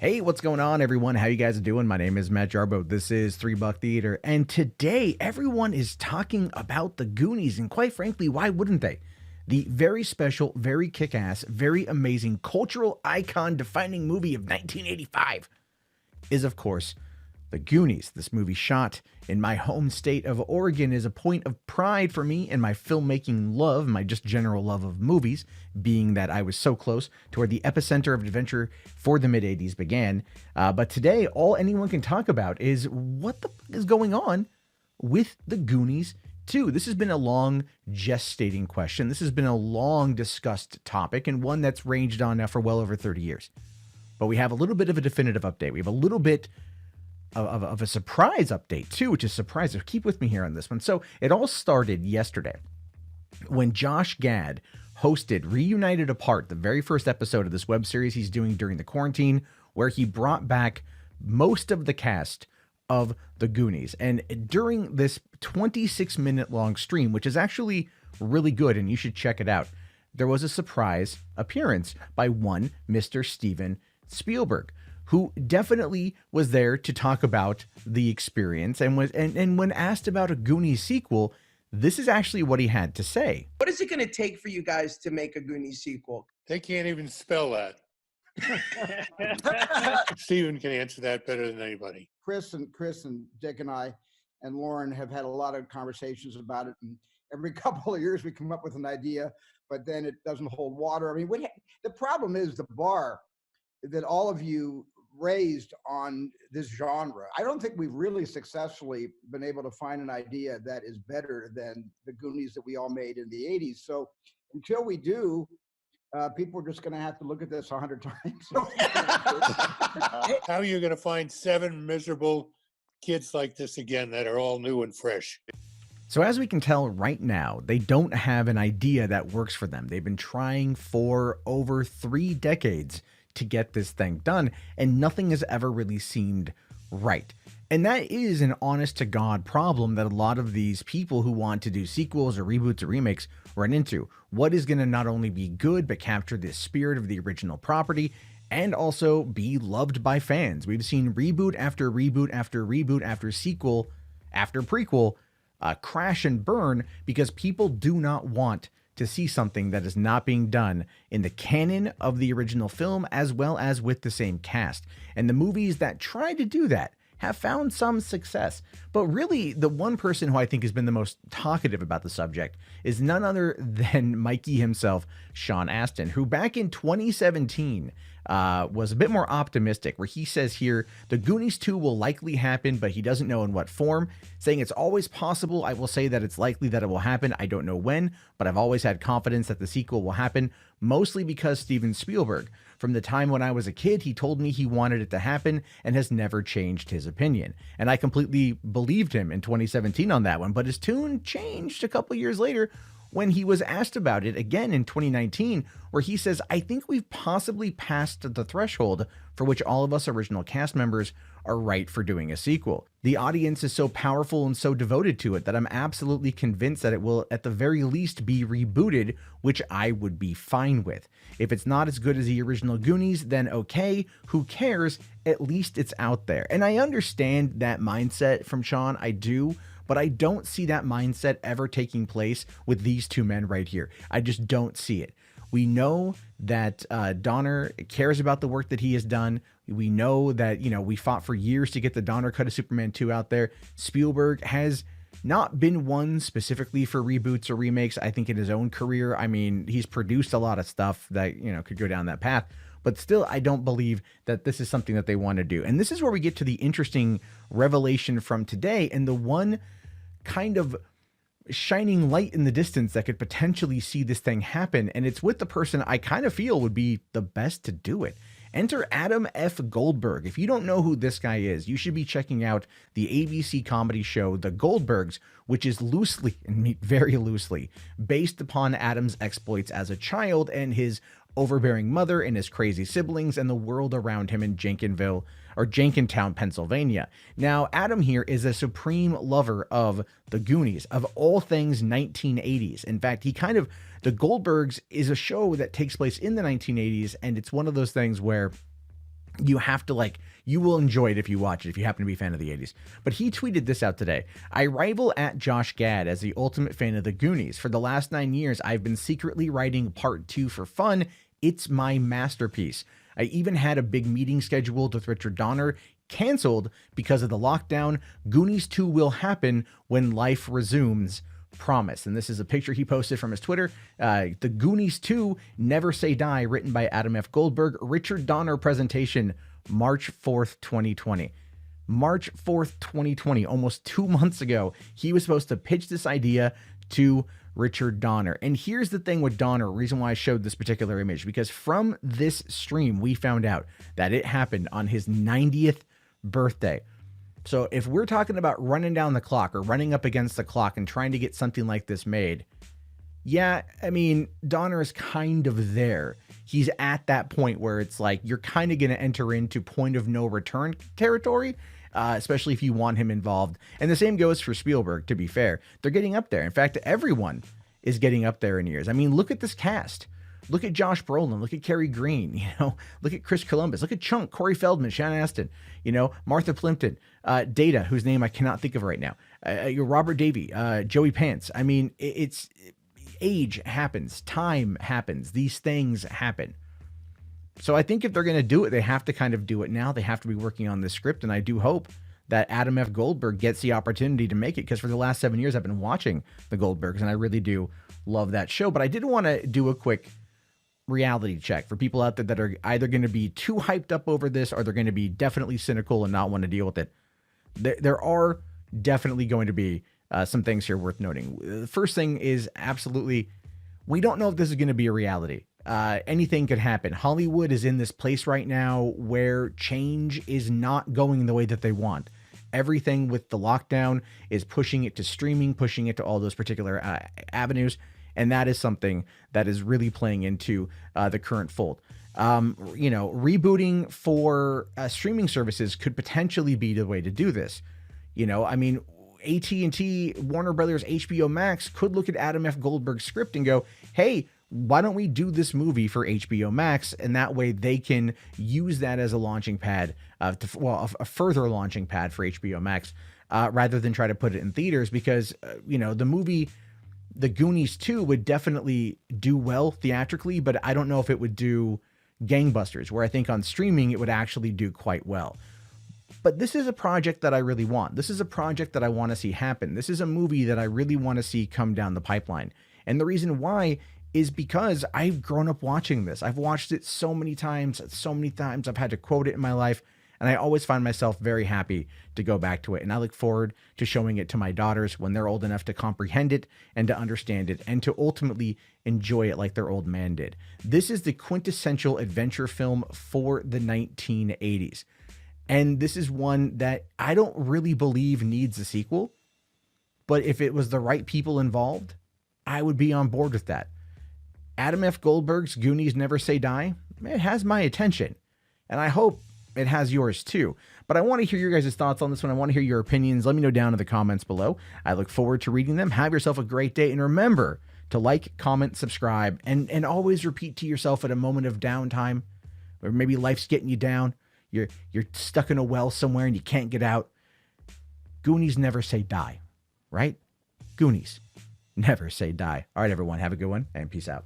Hey, what's going on, everyone? How you guys doing? My name is Matt Jarbo. This is Three Buck Theater, and today everyone is talking about the Goonies, and quite frankly, why wouldn't they? The very special, very kick-ass, very amazing, cultural icon-defining movie of 1985 is, of course, the Goonies. This movie, shot in my home state of Oregon, is a point of pride for me in my filmmaking love, my just general love of movies, being that I was so close to where the epicenter of adventure for the mid-'80s began. But today, all anyone can talk about is what the fuck is going on with the Goonies 2. This has been a long gestating question. This has been a long discussed topic, and one that's ranged on now for well over 30 years. But we have a little bit of a definitive update. We have a little bit of a surprise update too, which is surprising. Keep with me here on this one. So it all started yesterday when Josh Gad hosted Reunited Apart, the very first episode of this web series he's doing during the quarantine, where he brought back most of the cast of the Goonies. And during this 26-minute long stream, which is actually really good and you should check it out, there was a surprise appearance by one Mr. Steven Spielberg, who definitely was there to talk about the experience, and when asked about a Goonies sequel, this is actually what he had to say. What is it going to take for you guys to make a Goonies sequel? They can't even spell that. Steven can answer that better than anybody. Chris and Dick and I and Lauren have had a lot of conversations about it, and every couple of years we come up with an idea, but then it doesn't hold water. I mean, the problem is the bar that all of you raised on this genre. I don't think we've really successfully been able to find an idea that is better than the Goonies that we all made in the 80s. So until we do, people are just going to have to look at this 100 times. How are you going to find 7 miserable kids like this again that are all new and fresh? So as we can tell right now, they don't have an idea that works for them. They've been trying for over 3 decades to get this thing done, and nothing has ever really seemed right. And that is an honest to God problem that a lot of these people who want to do sequels or reboots or remakes run into. What is going to not only be good, but capture the spirit of the original property and also be loved by fans? We've seen reboot after reboot after reboot after sequel after prequel crash and burn because people do not want to see something that is not being done in the canon of the original film, as well as with the same cast. And the movies that try to do that have found some success. But really, the one person who I think has been the most talkative about the subject is none other than Mikey himself, Sean Astin, who back in 2017 was a bit more optimistic, where he says here, the Goonies 2 will likely happen, but he doesn't know in what form, saying it's always possible. I will say that it's likely that it will happen. I don't know when, but I've always had confidence that the sequel will happen, mostly because Steven Spielberg, from the time when I was a kid, he told me he wanted it to happen and has never changed his opinion. And I completely believed him in 2017 on that one, but his tune changed a couple years later when he was asked about it again in 2019, where he says, I think we've possibly passed the threshold for which all of us original cast members are right for doing a sequel. The audience is so powerful and so devoted to it that I'm absolutely convinced that it will at the very least be rebooted, which I would be fine with. If it's not as good as the original Goonies, then okay, who cares? At least it's out there. And I understand that mindset from Sean, I do, but I don't see that mindset ever taking place with these two men right here. I just don't see it. We know that Donner cares about the work that he has done. We know that, we fought for years to get the Donner cut of Superman 2 out there. Spielberg has not been one specifically for reboots or remakes. I think in his own career, I mean, he's produced a lot of stuff that, could go down that path. But still, I don't believe that this is something that they want to do. And this is where we get to the interesting revelation from today, and the one kind of shining light in the distance that could potentially see this thing happen. And it's with the person I kind of feel would be the best to do it. Enter Adam F Goldberg. If you don't know who this guy is, you should be checking out the ABC comedy show The Goldbergs, which is loosely, and very loosely, based upon Adam's exploits as a child and his overbearing mother and his crazy siblings and the world around him in Jenkintown, Pennsylvania. Now, Adam here is a supreme lover of the Goonies, of all things 1980s. In fact, The Goldbergs is a show that takes place in the 1980s, and it's one of those things where You have to like, you will enjoy it if you watch it, if you happen to be a fan of the 80s. But he tweeted this out today. I rival at Josh Gad as the ultimate fan of the Goonies. For the last 9 years, I've been secretly writing part 2 for fun. It's my masterpiece. I even had a big meeting scheduled with Richard Donner, canceled because of the lockdown. Goonies 2 will happen when life resumes. Promise. And this is a picture he posted from his Twitter. The Goonies 2 Never Say Die, written by Adam F Goldberg. Richard Donner presentation, March 4th, 2020. March 4th, 2020, almost 2 months ago, he was supposed to pitch this idea to Richard Donner. And here's the thing with Donner, reason why I showed this particular image, because from this stream, we found out that it happened on his 90th birthday. So if we're talking about running down the clock or running up against the clock and trying to get something like this made, yeah, I mean, Donner is kind of there. He's at that point where it's like you're kind of going to enter into point of no return territory, especially if you want him involved. And the same goes for Spielberg, to be fair. They're getting up there. In fact, everyone is getting up there in years. I mean, look at this cast. Look at Josh Brolin. Look at Cary Green. Look at Chris Columbus. Look at Chunk, Corey Feldman, Shannon Astin. Martha Plimpton, Data, whose name I cannot think of right now. Robert Davey, Joey Pants. I mean, it's age happens, time happens. These things happen. So I think if they're going to do it, they have to kind of do it now. They have to be working on this script, and I do hope that Adam F Goldberg gets the opportunity to make it, because for the last 7 years I've been watching the Goldbergs, and I really do love that show. But I did want to do a quick reality check for people out there that are either going to be too hyped up over this, or they're going to be definitely cynical and not want to deal with it. There are definitely going to be some things here worth noting. The first thing is absolutely, we don't know if this is going to be a reality. Anything could happen. Hollywood is in this place right now where change is not going the way that they want. Everything with the lockdown is pushing it to streaming, pushing it to all those particular avenues. And that is something that is really playing into the current fold. Rebooting for streaming services could potentially be the way to do this. I mean, AT&T, Warner Brothers, HBO Max could look at Adam F Goldberg's script and go, hey, why don't we do this movie for HBO Max? And that way they can use that as a launching pad, a further launching pad for HBO Max, rather than try to put it in theaters, because, the movie, The Goonies 2 would definitely do well theatrically, but I don't know if it would do gangbusters, where I think on streaming it would actually do quite well. But this is a project that I really want. This is a project that I want to see happen. This is a movie that I really want to see come down the pipeline. And the reason why is because I've grown up watching this. I've watched it so many times. I've had to quote it in my life. And I always find myself very happy to go back to it. And I look forward to showing it to my daughters when they're old enough to comprehend it and to understand it and to ultimately enjoy it like their old man did. This is the quintessential adventure film for the 1980s. And this is one that I don't really believe needs a sequel. But if it was the right people involved, I would be on board with that. Adam F Goldberg's Goonies Never Say Die, it has my attention. And I hope it has yours too. But I want to hear your guys' thoughts on this one. I want to hear your opinions. Let me know down in the comments below. I look forward to reading them. Have yourself a great day. And remember to like, comment, subscribe, and always repeat to yourself at a moment of downtime, or maybe life's getting you down. You're stuck in a well somewhere and you can't get out. Goonies never say die, right? Goonies never say die. All right, everyone. Have a good one and peace out.